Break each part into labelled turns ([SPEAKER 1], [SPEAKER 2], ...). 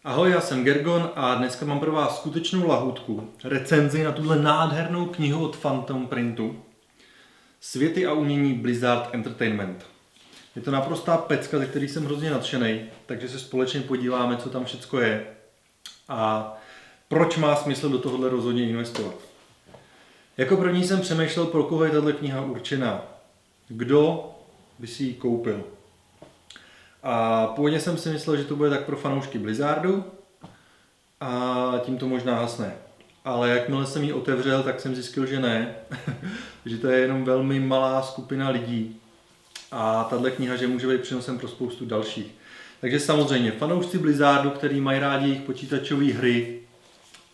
[SPEAKER 1] Ahoj, já jsem Gergon a dneska mám pro vás skutečnou lahůdku, recenzi na tuhle nádhernou knihu od Phantom Printu Světy a umění Blizzard Entertainment. Je to naprostá pecka, ze který jsem hrozně nadšený, takže se společně podíváme, co tam všecko je a proč má smysl do tohohle rozhodně investovat. Jako první jsem přemýšlel, pro koho je tato kniha určená. Kdo by si ji koupil. A původně jsem si myslel, že to bude tak pro fanoušky Blizzardu a tím to možná hasne. Ale jakmile jsem ji otevřel, tak jsem zjistil, že ne, že to je jenom velmi malá skupina lidí a tahle kniha, že může být přínosem pro spoustu dalších. Takže samozřejmě fanoušci Blizzardu, kteří mají rádi jejich počítačové hry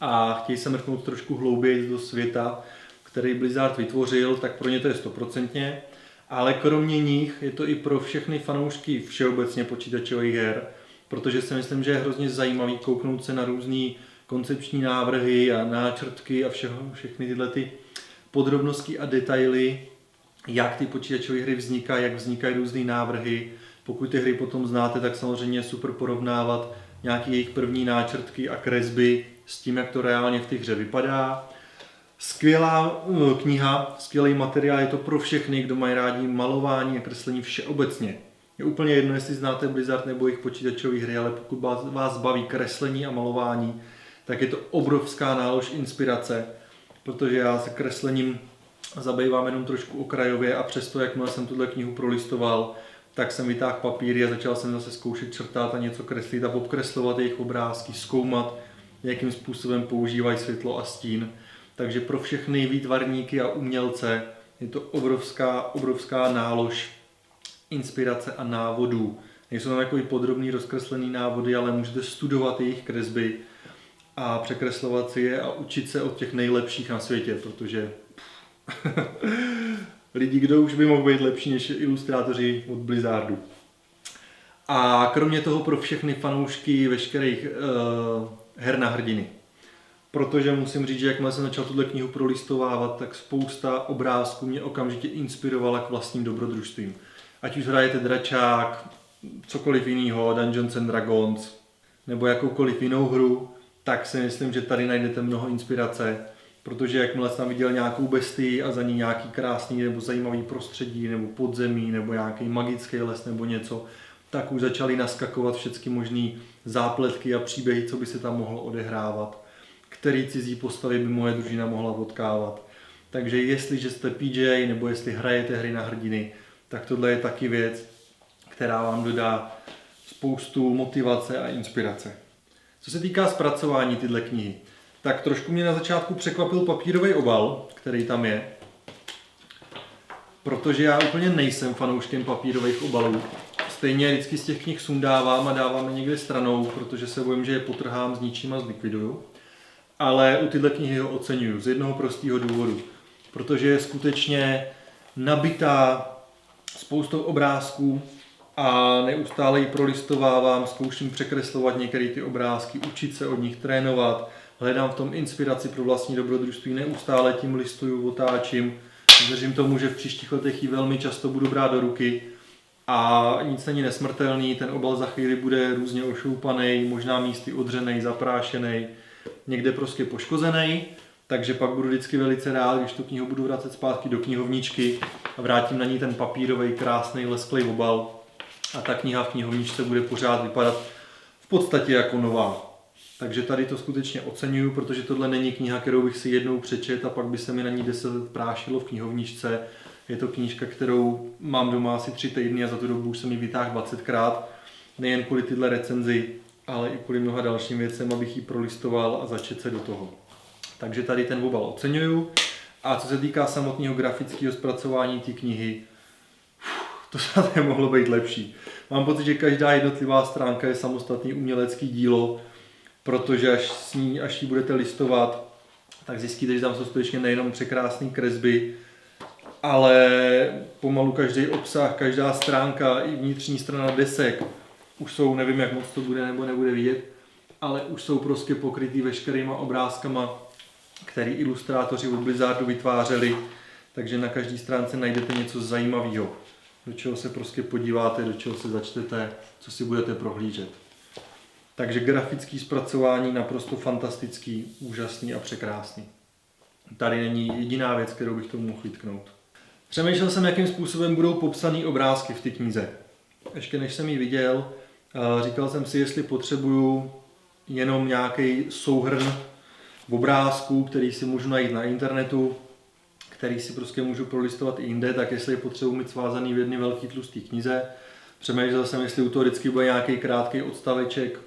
[SPEAKER 1] a chtějí se mrknout trošku hlouběji do světa, který Blizzard vytvořil, tak pro ně to je 100%. Ale kromě nich je to i pro všechny fanoušky všeobecně počítačových her, protože si myslím, že je hrozně zajímavý kouknout se na různé koncepční návrhy a náčrtky a všechny tyhle ty podrobnosti a detaily, jak ty počítačové hry vznikají, jak vznikají různé návrhy. Pokud ty hry potom znáte, tak samozřejmě je super porovnávat nějaké jejich první náčrtky a kresby s tím, jak to reálně v té hře vypadá. Skvělá kniha, skvělý materiál, je to pro všechny, kdo mají rádi malování a kreslení všeobecně. Je úplně jedno, jestli znáte Blizzard nebo jejich počítačové hry, ale pokud vás baví kreslení a malování, tak je to obrovská nálož inspirace, protože já se kreslením zabývám jenom trošku okrajově a přesto, jakmile jsem tuhle knihu prolistoval, tak jsem vytáhl papíry a začal jsem zase zkoušet črtat a něco kreslit a obkreslovat jejich obrázky, zkoumat, jakým způsobem používají světlo a stín. Takže pro všechny výtvarníky a umělce je to obrovská nálož inspirace a návodů. Nejsou tam takový podrobný rozkreslený návody, ale můžete studovat jejich kresby a překreslovat si je a učit se od těch nejlepších na světě, protože lidi, kdo už by mohl být lepší než ilustrátoři od Blizzardu. A kromě toho pro všechny fanoušky veškerých her na hrdiny. Protože musím říct, že jakmile jsem začal tuhle knihu prolistovávat, tak spousta obrázků mě okamžitě inspirovala k vlastním dobrodružstvím. Ať už hrajete dračák, cokoliv jiného, Dungeons and Dragons, nebo jakoukoliv jinou hru, tak si myslím, že tady najdete mnoho inspirace, protože jakmile jsem tam viděl nějakou bestii a za ní nějaký krásný nebo zajímavý prostředí, nebo podzemí, nebo nějaký magický les nebo něco, tak už začaly naskakovat všechny možné zápletky a příběhy, co by se tam mohlo odehrávat, který cizí postavy by moje družina mohla potkávat. Takže jestliže jste PJ nebo jestli hrajete hry na hrdiny, tak tohle je taky věc, která vám dodá spoustu motivace a inspirace. Co se týká zpracování tyhle knihy, tak trošku mě na začátku překvapil papírový obal, který tam je, protože já úplně nejsem fanouškem papírových obalů. Stejně vždycky z těch knih sundávám a dávám je někde stranou, protože se bojím, že je potrhám, zničím a zlikviduju. Ale u tyhle knihy ho oceňuju z jednoho prostého důvodu, protože je skutečně nabitá spoustou obrázků a neustále ji prolistovávám, zkouším překreslovat některé ty obrázky, učit se od nich, trénovat, hledám v tom inspiraci pro vlastní dobrodružství, neustále tím listuju, otáčím, věřím tomu, že v příštích letech ji velmi často budu brát do ruky a nic není nesmrtelný, ten obal za chvíli bude různě ošoupaný, možná místy odřený, zaprášený, někde prostě poškozený, takže pak budu vždycky velice rád, když tu knihu budu vracet zpátky do knihovničky a vrátím na ní ten papírový, krásný, lesklý obal a ta kniha v knihovničce bude pořád vypadat v podstatě jako nová. Takže tady to skutečně oceňuju, protože tohle není kniha, kterou bych si jednou přečet a pak by se mi na ní 10 let prášilo v knihovničce. Je to knížka, kterou mám doma asi 3 týdny a za tu dobu už jsem ji vytáhl 20krát, nejen kvůli tyhle recenzi, ale i kvůli mnoha dalším věcem, abych ji prolistoval a začet se do toho. Takže tady ten obal oceňuju. A co se týká samotného grafického zpracování té knihy, to snad nemohlo být lepší. Mám pocit, že každá jednotlivá stránka je samostatný umělecký dílo, protože až ji budete listovat, tak zjistíte, že tam jsou skutečně nejenom překrásné kresby, ale pomalu každý obsah, každá stránka i vnitřní strana desek už jsou, nevím, jak moc to bude nebo nebude vidět, ale už jsou prostě pokrytý veškerýma obrázkama, který ilustrátoři od Blizzardu vytvářeli, takže na každé stránce najdete něco zajímavého, do čeho se prostě podíváte, do čeho se začtete, co si budete prohlížet. Takže grafický zpracování naprosto fantastický, úžasný a překrásný. Tady není jediná věc, kterou bych tomu mohl vytknout. Přemýšlel jsem, jakým způsobem budou popsané obrázky v té knize. Ještě než jsem ji viděl, říkal jsem si, jestli potřebuju jenom nějaký souhrn obrázků, který si můžu najít na internetu, který si prostě můžu prolistovat i jinde, tak jestli je potřebuji mít svázaný v jedné velké tlusté knize. Přemýšlel jsem, jestli u toho vždycky bude nějaký krátký odstaveček,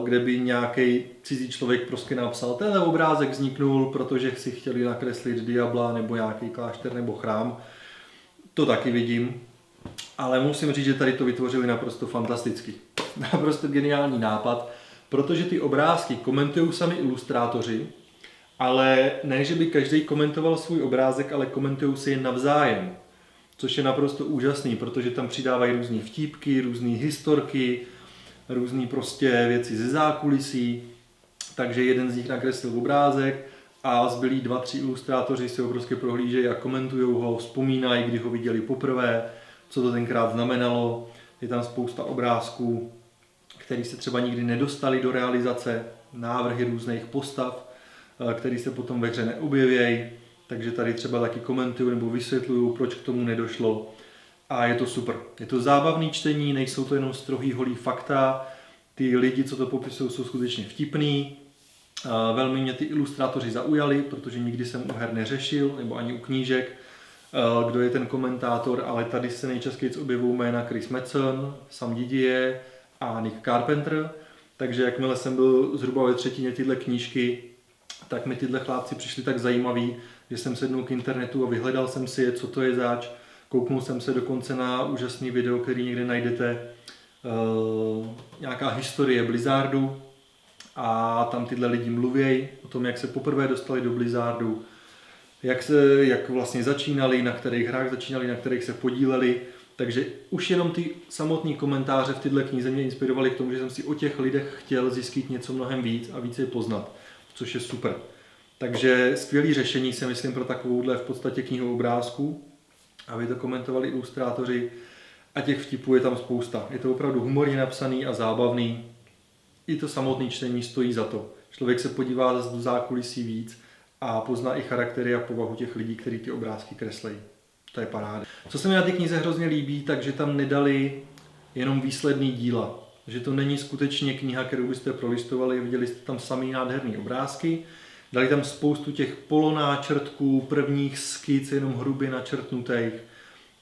[SPEAKER 1] kde by nějaký cizí člověk prostě napsal, tenhle obrázek vzniknul, protože si chtěli nakreslit diabla nebo nějaký klášter nebo chrám. To taky vidím, ale musím říct, že tady to vytvořili naprosto fantasticky. Naprosto geniální nápad, protože ty obrázky komentují sami ilustrátoři, ale ne, že by každý komentoval svůj obrázek, ale komentují si je navzájem. Což je naprosto úžasný, protože tam přidávají různé vtípky, různé historky, různé prostě věci ze zákulisí. Takže jeden z nich nakreslil obrázek a zbylí 2-3 ilustrátoři si ho prostě prohlížejí a komentují ho, vzpomínají, kdy ho viděli poprvé, co to tenkrát znamenalo. Je tam spousta obrázků, které se třeba nikdy nedostali do realizace, návrhy různých postav, které se potom ve hře neobjevějí. Takže tady třeba taky komentuju nebo vysvětluju, proč k tomu nedošlo. A je to super. Je to zábavný čtení, nejsou to jenom strohý holý fakta. Ty lidi, co to popisují, jsou skutečně vtipný. Velmi mě ty ilustrátoři zaujali, protože nikdy jsem u her neřešil, nebo ani u knížek, kdo je ten komentátor, ale tady se nejčastěji objevují jména Chris Metzen, Sam Didier a Nick Carpenter. Takže jakmile jsem byl zhruba ve třetině tyhle knížky, tak mi tyhle chlápci přišli tak zajímaví, že jsem sednul k internetu a vyhledal jsem si je, co to je zač. Kouknul jsem se dokonce na úžasný video, který někde najdete, nějaká historie Blizzardu a tam tyhle lidi mluvějí o tom, jak se poprvé dostali do Blizzardu, jak vlastně začínali, na kterých hrách začínali, na kterých se podíleli. Takže už jenom ty samotné komentáře v této knize mě inspirovaly k tomu, že jsem si o těch lidech chtěl zjistit něco mnohem víc a víc je poznat, což je super. Takže skvělý řešení si myslím pro takovouhle v podstatě knihu obrázků, aby to komentovali ilustrátoři a těch vtipů je tam spousta. Je to opravdu humorně napsaný a zábavný. I to samotné čtení stojí za to. Člověk se podívá do zákulisí víc a pozná i charaktery a povahu těch lidí, kteří ty obrázky kreslí. To je paráda. Co se mi na té knize hrozně líbí, takže tam nedali jenom výsledný díla. Že to není skutečně kniha, kterou byste prolistovali, viděli jste tam samý nádherný obrázky. Dali tam spoustu těch polonáčrtků, prvních skic, jenom hrubě načrtnutých.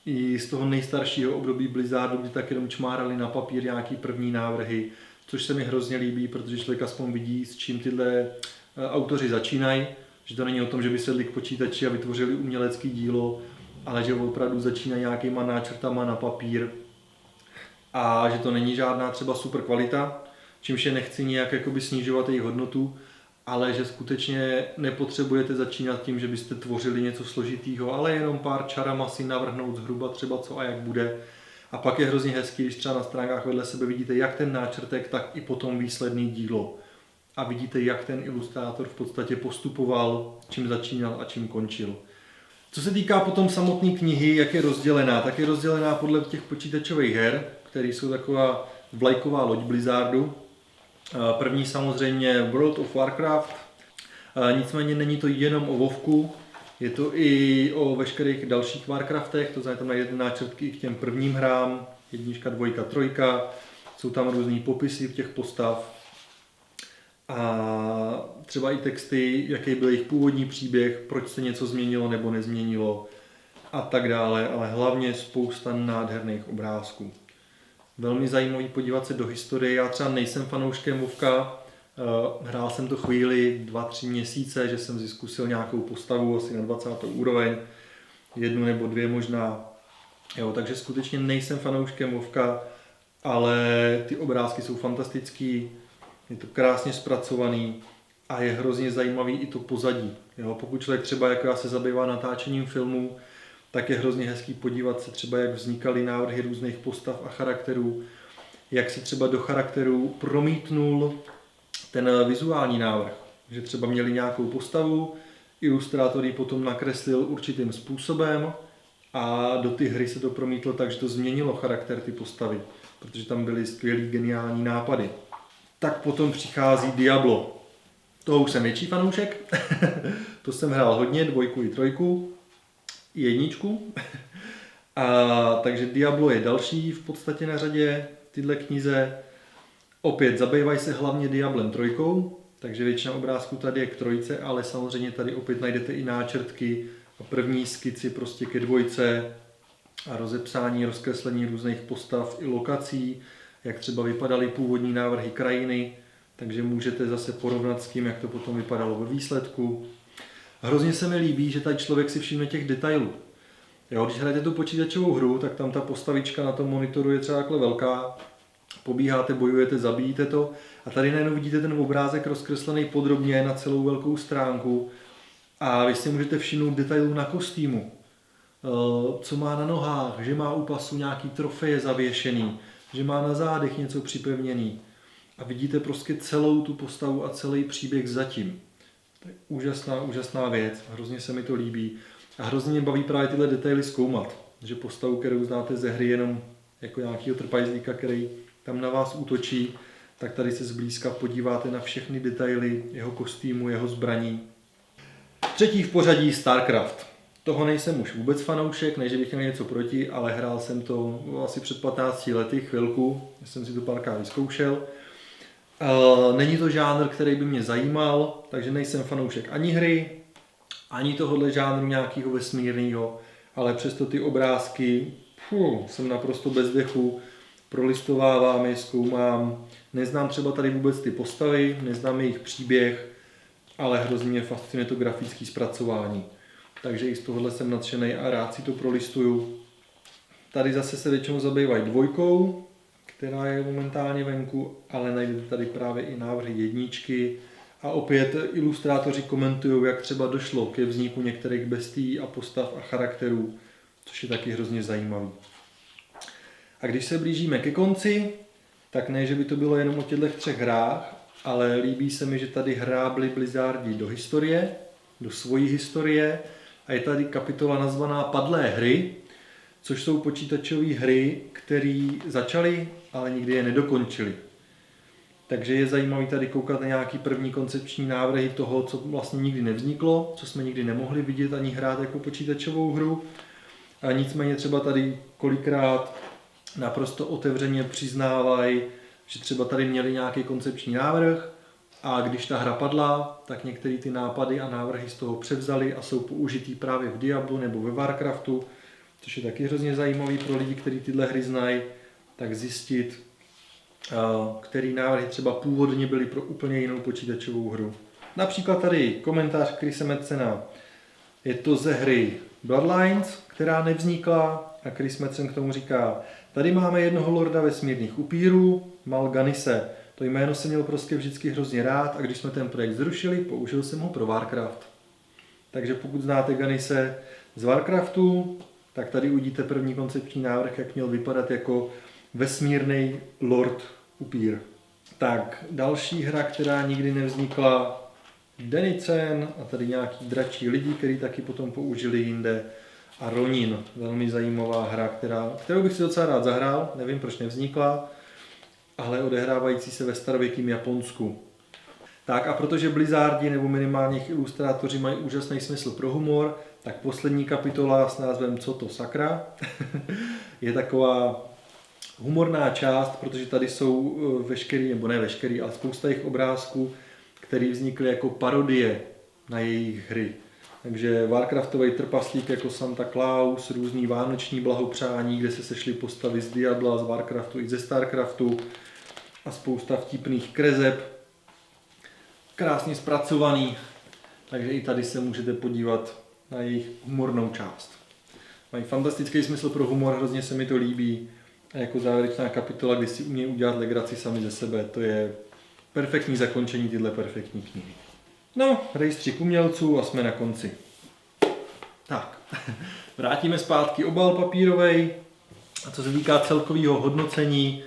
[SPEAKER 1] I z toho nejstaršího období Blizzardu, kdy tak jenom čmárali na papír nějaký první návrhy, což se mi hrozně líbí, protože člověk aspoň vidí, s čím tyhle autoři začínají. Že to není o tom, že by sedli k počítači a vytvořili umělecký dílo, ale že opravdu začínají nějakýma náčrtama na papír a že to není žádná třeba super kvalita, čímž je nechci nějak jakoby snižovat jejich hodnotu, ale že skutečně nepotřebujete začínat tím, že byste tvořili něco složitýho, ale jenom pár čarama si navrhnout zhruba třeba co a jak bude. A pak je hrozně hezký, když třeba na stránkách vedle sebe vidíte jak ten náčrtek, tak i potom výsledný dílo. A vidíte, jak ten ilustrátor v podstatě postupoval, čím začínal a čím končil. Co se týká potom samotné knihy, jak je rozdělená, tak je rozdělená podle těch počítačových her, které jsou taková vlajková loď Blizzardu. První samozřejmě World of Warcraft, nicméně není to jenom o WoWku, je to i o veškerých dalších Warcraftech, to znamená tam najdete náčrtky i k těm prvním hrám, 1, 2, 3, jsou tam různý popisy těch postav a třeba i texty, jaký byl jejich původní příběh, proč se něco změnilo nebo nezměnilo a tak dále, ale hlavně spousta nádherných obrázků. Velmi zajímavý podívat se do historie. Já třeba nejsem fanouškem WoWka, hrál jsem to chvíli 2-3 měsíce, že jsem si zkusil nějakou postavu asi na 20. úroveň, 1 nebo 2 možná. Jo, takže skutečně nejsem fanouškem WoWka, ale ty obrázky jsou fantastický, je to krásně zpracovaný a je hrozně zajímavý i to pozadí. Jo, pokud člověk třeba jako já se zabývá natáčením filmů, tak je hrozně hezký podívat se třeba, jak vznikaly návrhy různých postav a charakterů, jak se třeba do charakterů promítnul ten vizuální návrh. Že třeba měli nějakou postavu, ilustrátor ji potom nakreslil určitým způsobem a do ty hry se to promítlo tak, že to změnilo charakter ty postavy, protože tam byly skvělý geniální nápady. tak potom přichází Diablo. Toho už jsem větší fanoušek. To jsem hrál hodně, 2 i 3, i 1. Takže Diablo je další v podstatě na řadě v této knize. Opět zabývají se hlavně Diablem 3, takže většina obrázků tady je k 3, ale samozřejmě tady opět najdete i náčrtky a první skici prostě ke 2 a rozepsání, rozkreslení různých postav i lokací, jak třeba vypadaly původní návrhy krajiny, takže můžete zase porovnat s tím, jak to potom vypadalo ve výsledku. Hrozně se mi líbí, že tady člověk si všimne těch detailů. Jo, když hrajete tu počítačovou hru, tak tam ta postavička na tom monitoru je třeba takhle velká, pobíháte, bojujete, zabijíte to a tady najednou vidíte ten obrázek rozkreslený podrobně na celou velkou stránku a vy si můžete všimnout detailů na kostýmu, co má na nohách, že má u pasu nějaký trofeje zavěšený, že má na zádech něco připevněný a vidíte prostě celou tu postavu a celý příběh zatím. To je úžasná věc, hrozně se mi to líbí a hrozně mě baví právě tyhle detaily zkoumat, že postavu, kterou znáte ze hry jenom jako nějakýho trpajzlíka, který tam na vás útočí, tak tady se zblízka podíváte na všechny detaily jeho kostýmu, jeho zbraní. 3. v pořadí StarCraft. Toho nejsem už vůbec fanoušek, ne že bych měl něco proti, ale hrál jsem to asi před 15 lety chvilku, jsem si to párkrát vyzkoušel. Není to žánr, který by mě zajímal, takže nejsem fanoušek ani hry, ani tohohle žánru nějakého vesmírného, ale přesto ty obrázky jsem naprosto bez dechu, prolistovávám je, zkoumám, neznám třeba tady vůbec ty postavy, neznám jejich příběh, ale hrozně mě fascinuje to grafické zpracování. Takže i z tohohle jsem nadšený a rád si to prolistuju. Tady zase se většinou zabývají 2, která je momentálně venku, ale najdete tady právě i návrhy 1. A opět ilustrátoři komentují, jak třeba došlo ke vzniku některých bestií a postav a charakterů, což je taky hrozně zajímavý. A když se blížíme ke konci, tak ne, že by to bylo jenom o těchto 3 hrách, ale líbí se mi, že tady hrábli Blizzardi do historie, do svojí historie a je tady kapitola nazvaná Padlé hry, což jsou počítačové hry, které začaly, ale nikdy je nedokončily. Takže je zajímavé tady koukat na nějaký první koncepční návrhy toho, co vlastně nikdy nevzniklo, co jsme nikdy nemohli vidět ani hrát jako počítačovou hru. A nicméně třeba tady kolikrát naprosto otevřeně přiznávají, že třeba tady měli nějaký koncepční návrh a když ta hra padla, tak některé ty nápady a návrhy z toho převzali a jsou použitý právě v Diablu nebo ve Warcraftu, což je taky hrozně zajímavý pro lidi, kteří tyhle hry znají, tak zjistit, který návrhy třeba původně byly pro úplně jinou počítačovou hru. Například tady komentář Chrise Metzena. Je to ze hry Bloodlines, která nevznikla a Chris Metzen k tomu říká: tady máme jednoho lorda vesmírných upírů, Malganise. To jméno jsem měl prostě vždycky hrozně rád a když jsme ten projekt zrušili, použil jsem ho pro Warcraft. Takže pokud znáte Ganise z Warcraftu, tak tady uvidíte první koncepční návrh, jak měl vypadat jako vesmírný lord upír. Tak další hra, která nikdy nevznikla, Dennicen a tady nějaký dračí lidi, který taky potom použili jinde. A Ronin, velmi zajímavá hra, kterou bych si docela rád zahrál, nevím proč nevznikla, ale odehrávající se ve starověkém Japonsku. Tak a protože Blizzardi nebo minimálně jejich ilustrátoři mají úžasný smysl pro humor, tak poslední kapitola s názvem Co to sakra je taková humorná část, protože tady jsou veškerý, nebo ne veškerý, ale spousta jejich obrázků, které vznikly jako parodie na jejich hry. Takže Warcraftový trpaslík jako Santa Claus, různý vánoční blahopřání, kde se sešly postavy z Diabla, z Warcraftu i ze Starcraftu a spousta vtipných kreseb, krásně zpracovaný, takže i tady se můžete podívat na jejich humornou část. Mají fantastický smysl pro humor, hrozně se mi to líbí a jako závěrečná kapitola, kdy si umějí udělat legraci sami ze sebe, to je perfektní zakončení tyhle perfektní knihy. No, rejstřík umělců a jsme na konci. Tak, vrátíme zpátky obal papírovej a co se týká celkového hodnocení,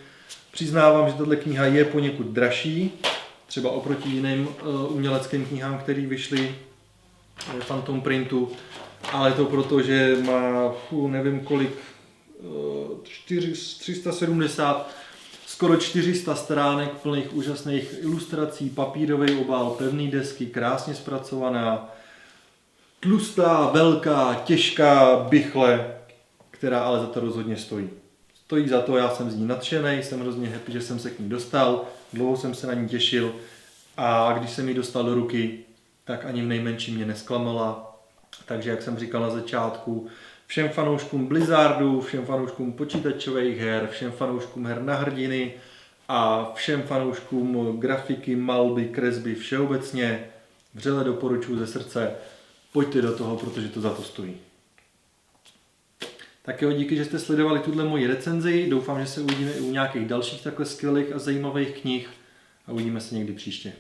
[SPEAKER 1] přiznávám, že tato kniha je poněkud dražší, třeba oproti jiným uměleckým knihám, které vyšly v Phantom Printu, ale to proto, že má nevím kolik, 370 Skoro 400 stránek plných úžasných ilustrací, papírový obal, pevný desky, krásně zpracovaná, tlustá, velká, těžká bichle, která ale za to rozhodně stojí. Stojí za to, já jsem z ní nadšený, jsem hrozně happy, že jsem se k ní dostal, dlouho jsem se na ní těšil a když jsem ji dostal do ruky, tak ani v nejmenším mě nesklamala. Takže jak jsem říkal na začátku, všem fanouškům Blizzardu, všem fanouškům počítačových her, všem fanouškům her na hrdiny a všem fanouškům grafiky, malby, kresby všeobecně vřele doporučuji ze srdce, pojďte do toho, protože to za to stojí. Tak jo, díky, že jste sledovali tuhle moji recenzi, doufám, že se uvidíme i u nějakých dalších takhle skvělých a zajímavých knih a uvidíme se někdy příště.